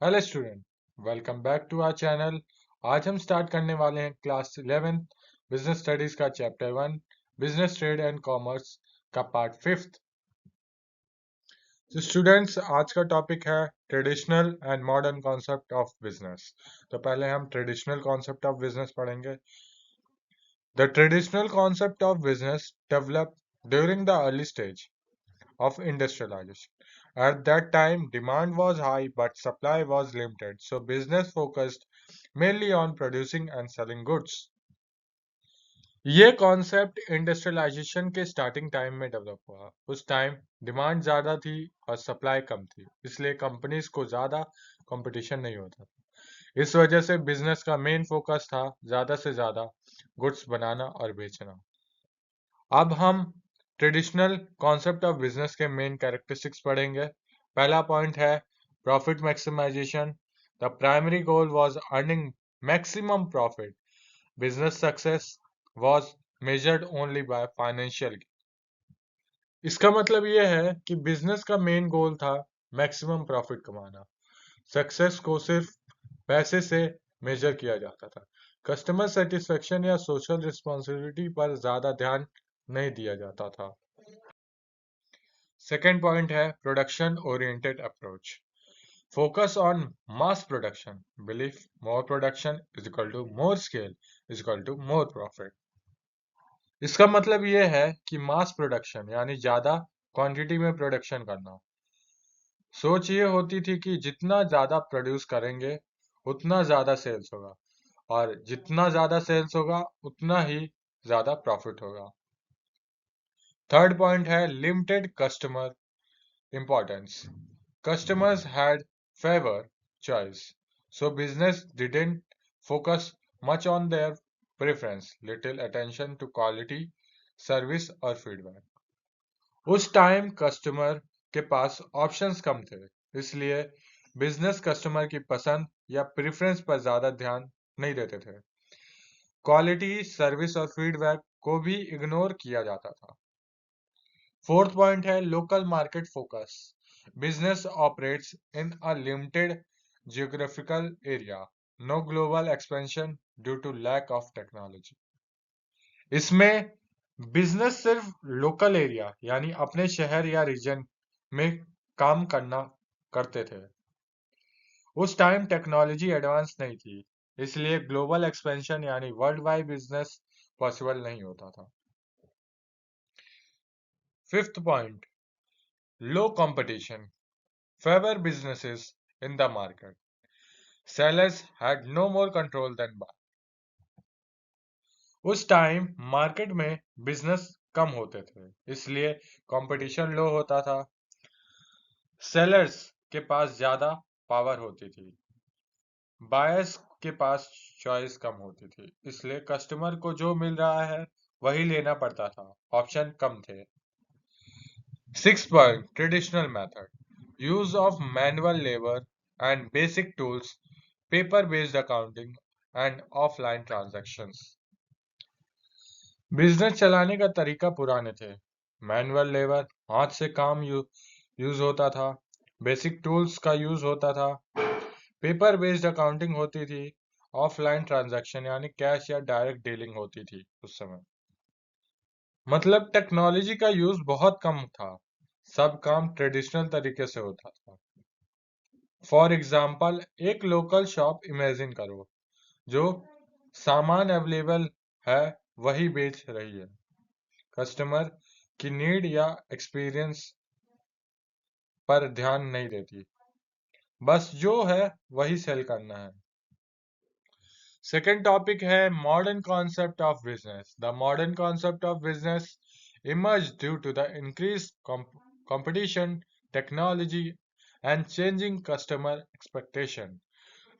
Hello student, welcome back to our channel. आज हम start करने वाले हैं क्लास 11 बिजनेस स्टडीज का chapter 1 business trade and commerce का पार्ट 5। तो स्टूडेंट्स, आज का टॉपिक है traditional and modern concept of business. तो पहले हम ट्रेडिशनल कॉन्सेप्ट ऑफ बिजनेस पढ़ेंगे। The traditional concept of business developed during the early stage of industrialization. At that time, demand was high but supply was limited, so business focused mainly on producing and selling goods. ये concept industrialisation के starting time में develop हुआ। उस time demand ज़्यादा थी और supply कम थी, इसलिए कंपनीज को ज़्यादा कंपटीशन नहीं होता था। इस वजह से बिजनेस का मेन फोकस था ज़्यादा से ज़्यादा गुड्स बनाना और बेचना। अब हम ट्रेडिशनल कॉन्सेप्ट ऑफ बिजनेस के मेन कैरेक्टरिस्टिक्स पढ़ेंगे। पहला पॉइंट है profit maximization. The primary goal was earning maximum profit. Business success was measured only by financial. इसका मतलब यह है कि बिजनेस का मेन गोल था मैक्सिमम प्रॉफिट कमाना। सक्सेस को सिर्फ पैसे से मेजर किया जाता था। कस्टमर सेटिस्फेक्शन या सोशल रिस्पॉन्सिबिलिटी पर ज्यादा ध्यान नहीं दिया जाता था। सेकेंड पॉइंट है production oriented approach. Focus on mass production. Belief more production is equal to more scale is equal to more profit. इसका मतलब यह है कि मास प्रोडक्शन यानी ज्यादा क्वांटिटी में प्रोडक्शन करना। सोच ये होती थी कि जितना ज्यादा प्रोड्यूस करेंगे उतना ज्यादा सेल्स होगा, और जितना ज्यादा सेल्स होगा उतना ही ज्यादा प्रॉफिट होगा। थर्ड पॉइंट है limited customer importance. Customers had favor choice, so business didn't focus much on their preference, little attention to quality, service और feedback. उस टाइम कस्टमर के पास ऑप्शंस कम थे, इसलिए बिजनेस कस्टमर की पसंद या प्रेफरेंस पर ज्यादा ध्यान नहीं देते थे। क्वालिटी, सर्विस और फीडबैक को भी इग्नोर किया जाता था। फोर्थ पॉइंट है local market focus. Business operates in a limited geographical area, no global expansion due to lack of technology. इसमें बिजनेस सिर्फ लोकल एरिया यानी अपने शहर या रीजन में काम करते थे। उस टाइम टेक्नोलॉजी एडवांस नहीं थी, इसलिए ग्लोबल एक्सपेंशन यानी वर्ल्ड वाइड बिजनेस पॉसिबल नहीं होता था। Fifth point low competition favor businesses in the market. Sellers had no more control than buyers. उस टाइम मार्केट में बिजनेस कम होते थे, इसलिए कंपटीशन लो होता था। सेलर्स के पास ज्यादा पावर होती थी, बायर्स के पास चॉइस कम होती थी, इसलिए कस्टमर को जो मिल रहा है वही लेना पड़ता था, ऑप्शन कम थे। Six point traditional method use of manual labour and basic tools, paper based accounting and offline transactions. Business चलाने का तरीका पुराने थे। मैनुअल लेबर हाथ से काम यूज होता था, बेसिक टूल्स का यूज होता था, पेपर बेस्ड अकाउंटिंग होती थी, ऑफलाइन ट्रांजैक्शन यानी कैश या डायरेक्ट डीलिंग होती थी उस समय। मतलब टेक्नोलॉजी का यूज बहुत कम था, सब काम ट्रेडिशनल तरीके से होता था। फॉर एग्जाम्पल एक लोकल शॉप इमेजिन करो जो सामान अवेलेबल है वही बेच रही है, कस्टमर की नीड या एक्सपीरियंस पर ध्यान नहीं देती, बस जो है वही सेल करना है। सेकेंड टॉपिक है modern concept of business. The modern concept of business emerged due to the increased competition, technology, and changing customer expectation.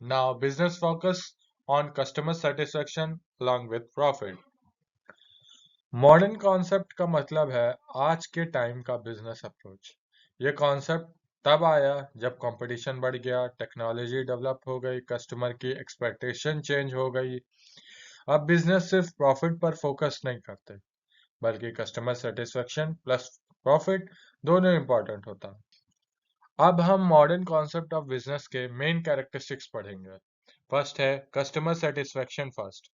Now business focus on customer satisfaction along with profit. Modern concept का मतलब है आज के time का business approach. ये concept तब आया जब कंपटीशन बढ़ गया, टेक्नोलॉजी डेवलप हो गई, कस्टमर की एक्सपेक्टेशन चेंज हो गई। अब बिजनेस सिर्फ प्रॉफिट पर फोकस नहीं करते, बल्कि कस्टमर सेटिस्फेक्शन प्लस प्रॉफिट दोनों इंपॉर्टेंट होता है। अब हम मॉडर्न कॉन्सेप्ट ऑफ बिजनेस के मेन कैरेक्टरिस्टिक्स पढ़ेंगे। फर्स्ट है customer satisfaction first.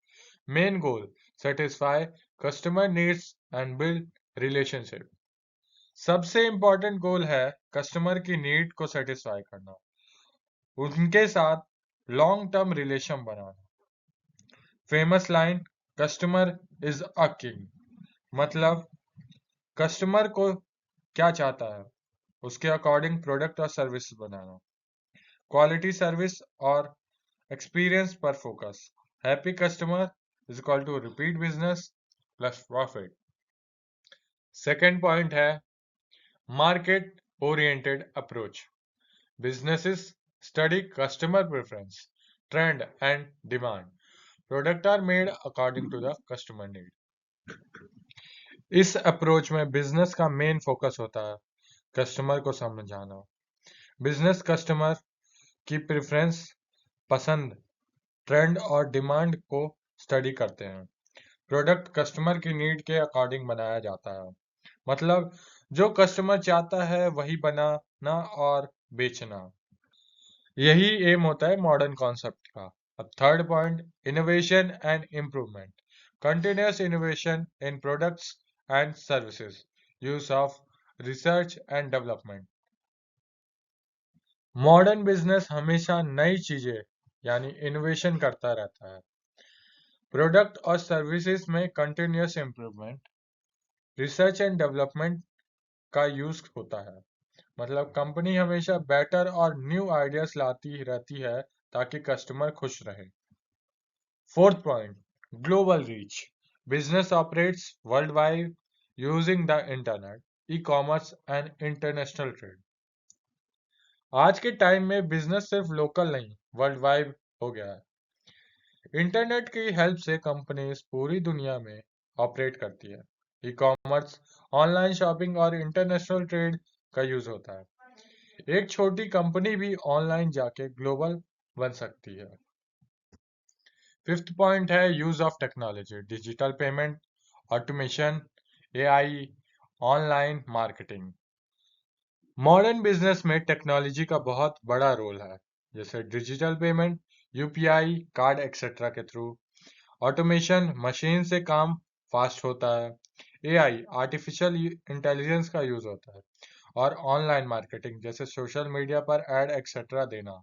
Main goal satisfy customer needs and build relationship. सबसे इंपॉर्टेंट गोल है कस्टमर की नीड को सेटिस्फाई करना, उनके साथ long term relation banana. Famous line customer is a king, मतलब कस्टमर को क्या चाहता है उसके अकॉर्डिंग प्रोडक्ट और सर्विस बनाना। क्वालिटी सर्विस और एक्सपीरियंस पर focus. Happy customer is equal to repeat business plus profit. Second point है market oriented approach. Businesses study customer preference, trend, and demand. Products are made according to the customer need. इस approach में business का main focus होता है customer को समझाना। Business customer की preference, पसंद, ट्रेंड और डिमांड को स्टडी करते हैं। प्रोडक्ट कस्टमर की नीड के अकॉर्डिंग बनाया जाता है, मतलब जो कस्टमर चाहता है वही बनाना और बेचना। यही एम होता है मॉडर्न कॉन्सेप्ट का। अब third point innovation and improvement. Continuous innovation in products and services, use of research and development. Modern business हमेशा नई चीजें यानी इनोवेशन करता रहता है। प्रोडक्ट और सर्विसेज में continuous improvement, research and development का यूज होता है, मतलब कंपनी हमेशा बेटर और न्यू आइडियाज लाती रहती है ताकि कस्टमर खुश रहे। Fourth point global reach. Business operates world wide using the internet, e commerce and international trade. आज के टाइम में बिजनेस सिर्फ लोकल नहीं वर्ल्ड वाइड हो गया है। इंटरनेट की हेल्प से कंपनीज पूरी दुनिया में ऑपरेट करती है। ई कॉमर्स, ऑनलाइन शॉपिंग और इंटरनेशनल ट्रेड का यूज होता है। एक छोटी कंपनी भी ऑनलाइन जाके ग्लोबल बन सकती है। फिफ्थ पॉइंट है use of technology, digital payment, automation, AI, online marketing. Modern business में टेक्नोलॉजी का बहुत बड़ा रोल है, जैसे digital payment, UPI, card etcetera के थ्रू। ऑटोमेशन, मशीन से काम फास्ट होता है। एआई, आर्टिफिशियल इंटेलिजेंस का यूज होता है। और ऑनलाइन मार्केटिंग, जैसे सोशल मीडिया पर एड एक्सेट्रा देना।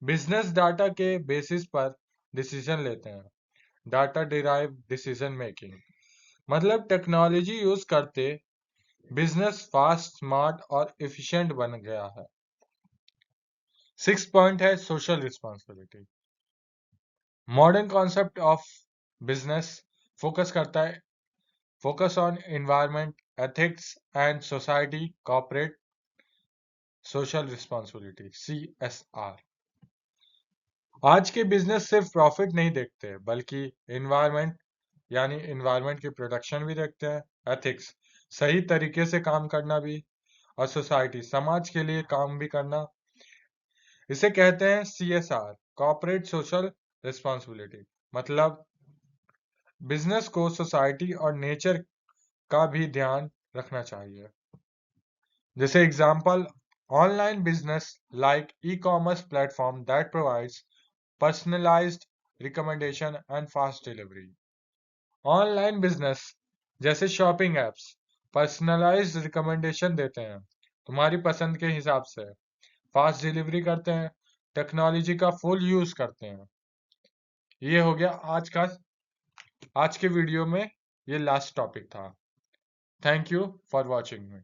बिजनेस डाटा के बेसिस पर डिसीजन लेते हैं, डाटा डिराइव डिसीजन मेकिंग, मतलब टेक्नोलॉजी यूज करते बिजनेस फास्ट, स्मार्ट और एफिशिएंट बन गया है। सिक्स पॉइंट है social responsibility. Modern concept of business focus करता है focus on environment, ethics and society, corporate social responsibility, CSR। आज के बिजनेस सिर्फ प्रॉफिट नहीं देखते बल्कि एनवायरनमेंट यानी एनवायरनमेंट की प्रोटेक्शन भी देखते हैं, एथिक्स सही तरीके से काम करना भी, और सोसाइटी समाज के लिए काम भी करना। इसे कहते हैं CSR, कॉर्पोरेट सोशल रिस्पॉन्सिबिलिटी, मतलब बिजनेस को सोसाइटी और नेचर का भी ध्यान रखना चाहिए। जैसे example online business like e-commerce platform that provides personalized recommendation and fast delivery। Online business जैसे शॉपिंग एप्स पर्सनलाइज्ड रिकमेंडेशन देते हैं तुम्हारी पसंद के हिसाब से, फास्ट डिलीवरी करते हैं, टेक्नोलॉजी का फुल यूज करते हैं। ये हो गया आज के वीडियो में ये लास्ट टॉपिक था। Thank you for watching me.